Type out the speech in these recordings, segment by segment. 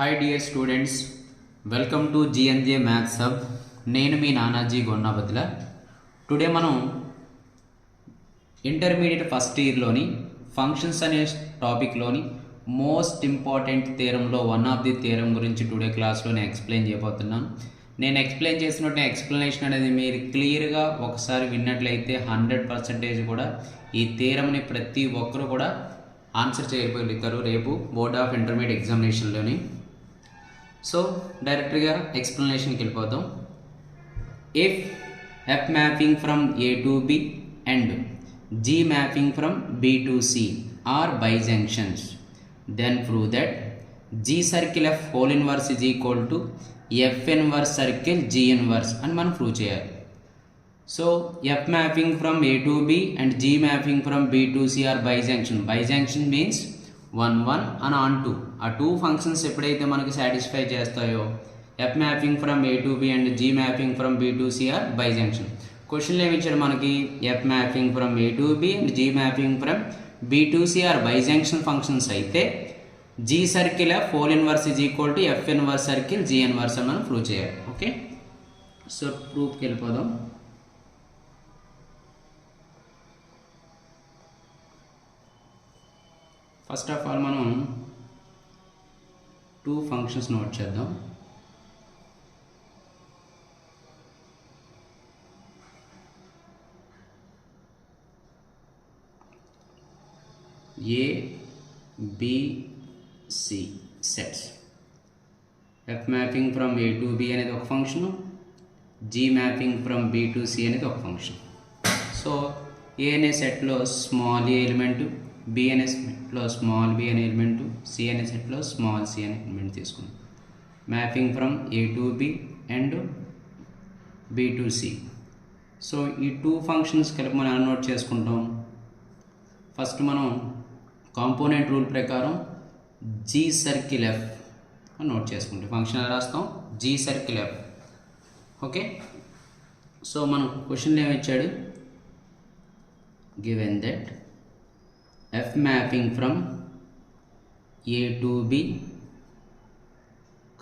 Hi dear students, welcome to GNJ Maths Hub. నేను మీ Nanaji Gonnabadla. Today మనం ఇంటర్మీడియట్ ఫస్ట్ ఇయర్లోని ఫంక్షన్స్ అనే టాపిక్లోని మోస్ట్ ఇంపార్టెంట్ థియరంలో వన్ ఆఫ్ ది థియరం గురించి టుడే క్లాస్లో నేను ఎక్స్ప్లెయిన్ చేయబోతున్నాను. నేను ఎక్స్ప్లెయిన్ చేసినట్టు ఎక్స్ప్లెనేషన్ అనేది మీరు క్లియర్గా ఒకసారి విన్నట్లయితే 100% కూడా ఈ థియరంని ప్రతి ఒక్కరు కూడా ఆన్సర్ చేయగలుగుతారు రేపు బోర్డ్ ఆఫ్ ఇంటర్మీడియట్ ఎగ్జామినేషన్లోని. సో డైరెక్ట్గా ఎక్స్ప్లెనేషన్కి వెళ్ళిపోతాం. If F mapping from A to B and G mapping from B to C are bijunctions, then prove that G circle F whole inverse is equal to F inverse circle G inverse అని మనం prove చేయాలి. So F mapping from A to B and G mapping from B to C are bijunction. Bijunction means 1 1 and on 2. ఆ two functions ఎప్పుడైతే మనకి satisfy చేస్తాయో F mapping from A to B and G mapping from B to C are bijunction. క్వశ్చన్లు ఏమి ఇచ్చారు మనకి? F mapping from A to B and G mapping from B to C are bijunction functions అయితే G circle F whole inverse is equal to F inverse circle G inverse అని మనం prove చేయాలి. Okay, so ప్రూఫ్కి వెళ్ళిపోదాం. First of all మనం two functions note చేద్దాం. A, B, C sets. F mapping from A to B అనేది ఒక function, G mapping from B to C అనేది ఒక ఫంక్షన్. సో A అనే సెట్లో స్మాల్ ఏ ఎలిమెంట్, B అనే సెట్లో స్మాల్ B అనే ఎలిమెంట్, C అనే సెట్లో స్మాల్ C అనే ఎలిమెంట్ తీసుకున్నాం. Mapping from A to B and B to C. So ఈ టూ ఫంక్షన్స్ కలిపి మనం ఎలా నోట్ చేసుకుంటాం? ఫస్ట్ మనం కాంపోనెంట్ రూల్ ప్రకారం G సర్కిల్ F అని నోట్ చేసుకుంటాం. ఫంక్షన్ ఎలా రాస్తాం? G circle F. Okay, so మనం క్వశ్చన్లో ఏమి ఇచ్చాడు? Given that F mapping from A to B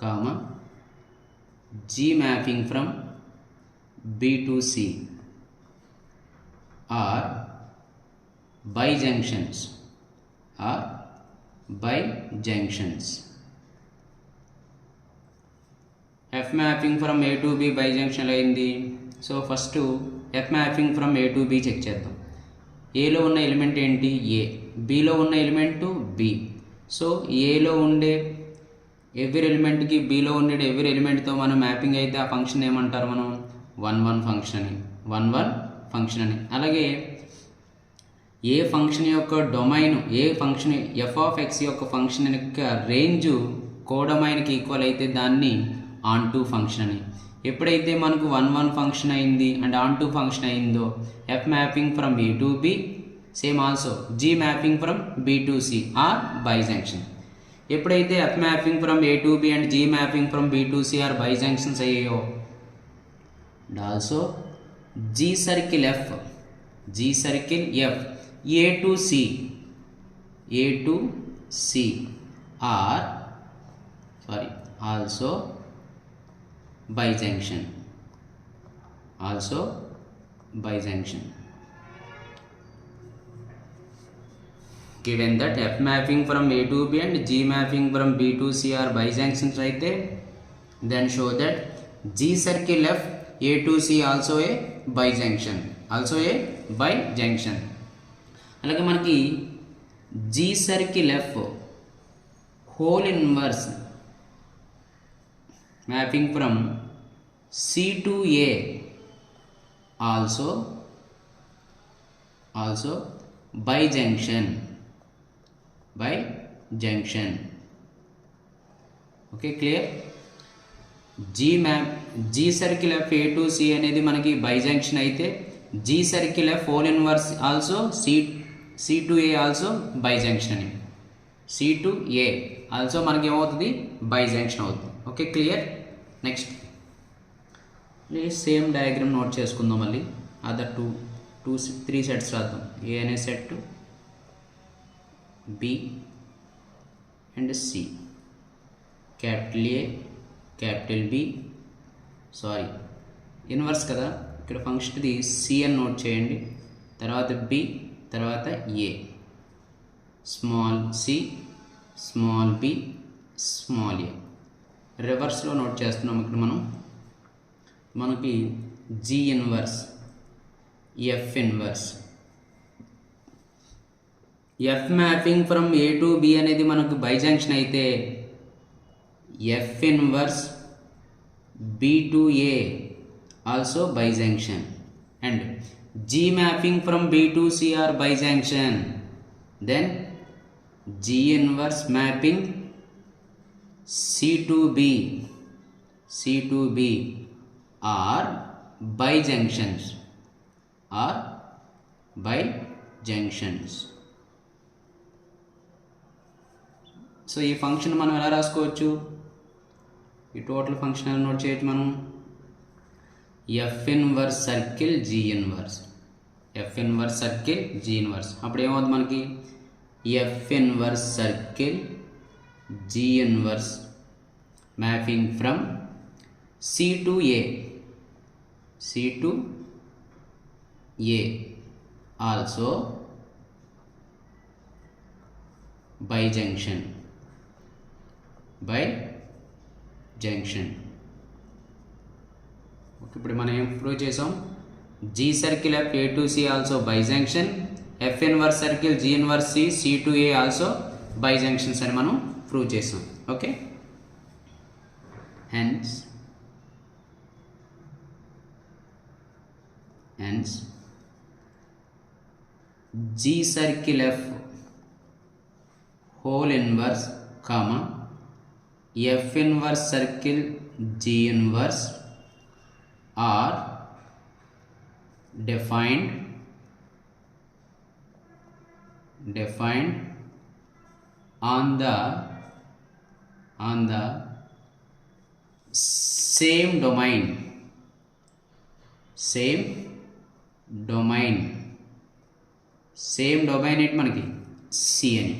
comma G mapping from B to C are bijunctions. F mapping from A to B bijunction అయింది. So first F mapping from A to B check చేద్దాం. ఏలో ఉన్న element ఏంటి? A. Bలో ఉన్న element B. So ఏలో ఉండే every ఎలిమెంట్కి Bలో ఉండే every ఎలిమెంట్తో మనం మ్యాపింగ్ అయితే ఆ ఫంక్షన్ ఏమంటారు? మనం 1 1 ఫంక్షన్ అని, 1 1 ఫంక్షన్ అని. అలాగే ఏ ఫంక్షన్ యొక్క domain, A function F of X యొక్క ఫంక్షన్ యొక్క రేంజ్ కోడొమైన్కి ఈక్వల్ అయితే దాన్ని ఆన్ టు ఫంక్షన్ అని. ఎప్పుడైతే మనకు 1 1 ఫంక్షన్ అయింది అండ్ ఆన్ టు ఫంక్షన్ అయిందో F mapping from A to B, same also G mapping from B to C are bijection. ఎప్పుడైతే F mapping from A to B and G mapping from B to C are bijections అయ్యాయో and also G circle F, G circle F A to C are also bijunction. Given that F mapping from A to B and G mapping from B to C are bijunctions అయితే then show that G circle F A to C also a bijunction. అలాగే మనకి G circle F whole inverse mapping from C to A also bijunction. Okay, clear? G circle F A to C అనేది మనకి bijunction అయితే G circle F whole inverse also C to A also bijunction అని. C to A also మనకి ఏమవుతుంది? bijunction అవుతుంది. Okay, clear? Next same diagram note చేసుకుందాం. మళ్ళీ other 3 sets రాద్దాం. A అనే set, B and C. Capital A, capital B, sorry inverse కదా, ఇక్కడ ఫంక్షన్ ఇది సి అని నోట్ చేయండి, తర్వాత బి, తర్వాత A, small C, small B, small A. రివర్స్లో నోట్ చేస్తున్నాం ఇక్కడ మనకి G inverse, F inverse. F mapping from A to B అనేది మనకు బైజంక్షన్ అయితే F inverse B to A also bijection, and G mapping from B to C are bijection. Then G inverse mapping C to B are bijections, so ఈ function మనం ఎలా రాసుకోవచ్చు, ఈ total function ఎలా note చేయొచ్చు మనం, F inverse circle G inverse, F inverse circle G inverse. అప్పుడు ఏమవుతుంది మనకి, F inverse circle G inverse mapping from C to A also bijection. ఇప్పుడు మనం ఏం ప్రూవ్ చేసాం, G circle F A to C also bijection, F inverse circle G inverse C to A also bijections అని మనం prove చేసాం. Okay, hence G circle F whole inverse comma F inverse circle G inverse are defined on the same domain ఏంటి మనకి C అని,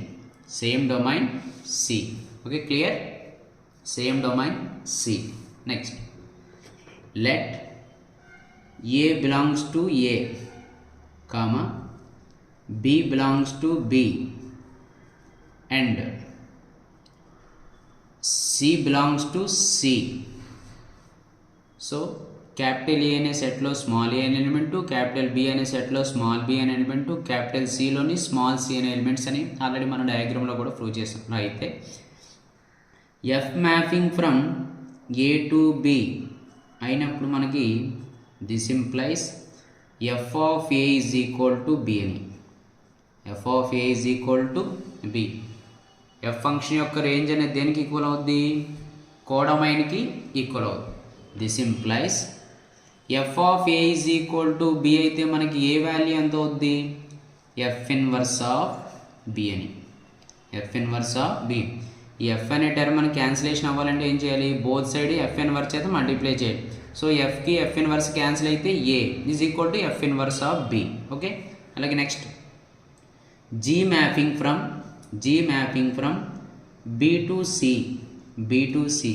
same domain C. Okay, clear, same domain C. Next, let A belongs to A comma B belongs to B and C belongs to C. So capital A అనే సెట్లో small ఏ అనే element, capital B అనే సెట్లో small B అనే element, capital సిలోని small C అనే elements అని already మనం డయాగ్రామ్లో కూడా ప్రూవ్ చేసాం. అయితే F mapping from A to B అయినప్పుడు మనకి this implies F of A is equal to B అని, F of A is equal to B. F function యొక్క రేంజ్ అనేది దేనికి ఈక్వల్ అవుద్ది, కోడొమైన్కి ఈక్వల్ అవుద్ది. This implies F of A is equal to B అయితే మనకి ఏ వాల్యూ ఎంత అవుద్ది, ఎఫ్ ఇన్వర్స్ ఆఫ్ బి అని, ఎఫ్ ఇన్వర్స్ ఆఫ్ బి. ఈ ఎఫ్ అనే టర్మ్ మనకి క్యాన్సిలేషన్ అవ్వాలంటే ఏం చేయాలి, బోత్ సైడ్ ఎఫ్ ఇన్వర్స్ అయితే మల్టిప్లై చేయాలి. సో ఎఫ్కి ఎఫ్ ఇన్వర్స్ క్యాన్సిల్ అయితే A is equal to F inverse of B. Okay, అలాగే next G mapping from B to C,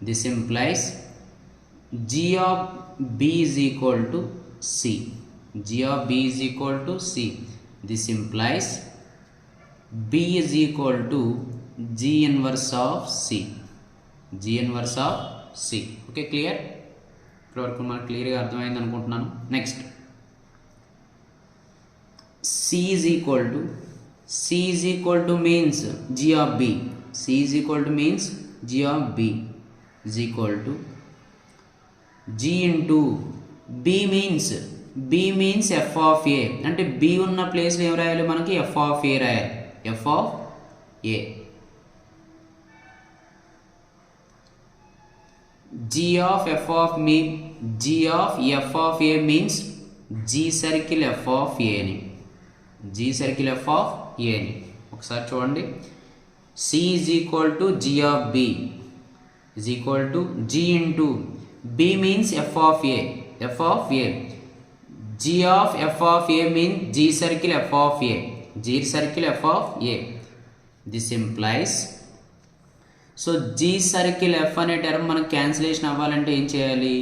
this implies G of B is equal to C. This implies B is equal to G inverse of C. Okay, clear? ఇప్పటివరకు మనకు క్లియర్గా అర్థమైంది అనుకుంటున్నాను. Next, C is equal to means G of B. C is equal to means G of B is equal to G into B means F of A. అంటే B ఉన్న ప్లేస్లో ఏం రాయాలి మనకి, F of A రాయాలి, F of A. G of F of A means G circle F of A అని, ఒకసారి చూడండి. C is equal to G of B is equal to G into B means F of A. G of F of A means G circle F of A. This implies, so G circle F అనే term మనకు cancellation అవ్వాలంటే ఏం చేయాలి,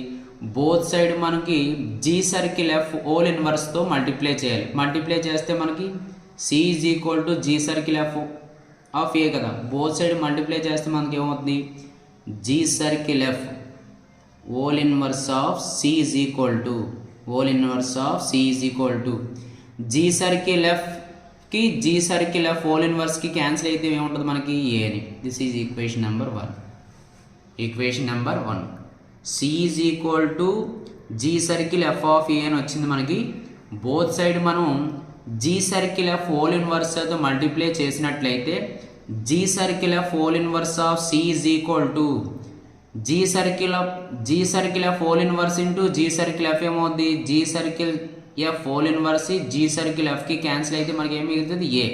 both side మనకి G circle F whole ఇన్వర్స్తో multiply చేయాలి. Multiply చేస్తే మనకి C is equal to G circle F of A కదా, బోత్ సైడ్ మల్టిప్లై చేస్తే మనకి ఏమవుతుంది, G circle F whole inverse of C is equal to whole inverse of C is equal to G circle ఎఫ్కి G circle F whole ఇన్వర్స్కి cancel అయితే ఏముంటుంది మనకి A అని. This is equation number 1. Equation number 1 C is equal to G circle F of A అని వచ్చింది మనకి. Both side మనం G circle F whole inverse అయితే మల్టిప్లై చేసినట్లయితే G circle F whole inverse of C is equal to G circle F whole inverse into G circle F ఏమవుద్ది, G circle F whole inverse G circle ఎఫ్కి cancel అయితే మనకి ఏమి మిగులుతుంది ఏ.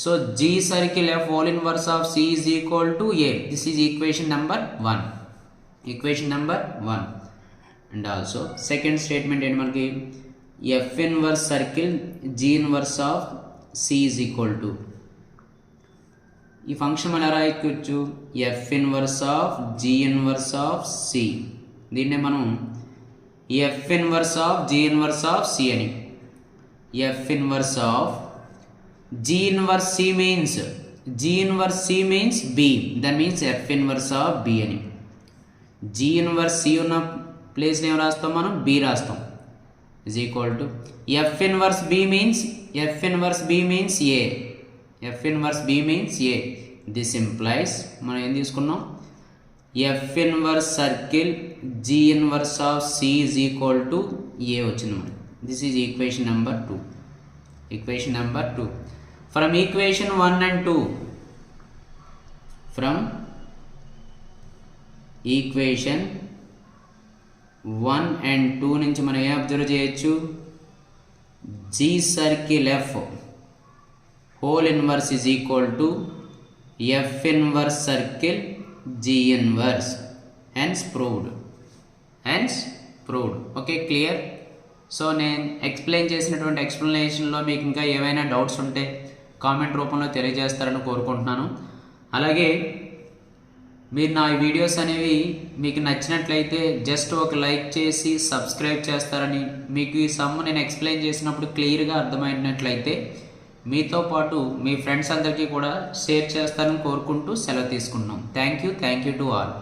So G circle F whole inverse of C is equal to A. This is equation number 1. Equation number 1. And also second statement ఏంటి మనకి, F inverse circle G inverse of C is equal to, ఈ function మనం ఎలా రాయొచ్చు, F inverse of G inverse of C, దీన్నే మనం F inverse of G inverse of C అని. F inverse of G inverse C means G inverse C means B, that means F inverse of B అని. G inverse C ఉన్న ప్లేస్ని ఏం రాస్తాం మనం, B రాస్తాం. Is equal to F inverse B means F inverse B means A, F inverse B means A. This implies మనం ఏం తీసుకున్నాం, F inverse circle G inverse of C is equal to A వచ్చింది మనకి. This is equation number 2. Equation number 2. From equation 1 and 2, from equation 1 and 2 నుంచి మనం ఏం observe చేయొచ్చు, G circle F whole inverse is equal to F inverse circle G inverse. Hence proved. Okay, clear. So నేను explain చేసినటువంటి ఎక్స్ప్లెనేషన్లో మీకు ఇంకా ఏవైనా డౌట్స్ ఉంటే కామెంట్ రూపంలో తెలియజేస్తారని కోరుకుంటున్నాను. అలాగే మీరు నా వీడియోస్ అనేవి మీకు నచ్చినట్లయితే జస్ట్ ఒక లైక్ చేసి సబ్స్క్రైబ్ చేస్తారని, మీకు ఈ సమ్ నేను ఎక్స్ప్లెయిన్ చేసినప్పుడు క్లియర్గా అర్థమైనట్లయితే మీతో పాటు మీ ఫ్రెండ్స్ అందరికీ కూడా షేర్ చేస్తారని కోరుకుంటూ సెలవు తీసుకున్నాం. Thank you to all.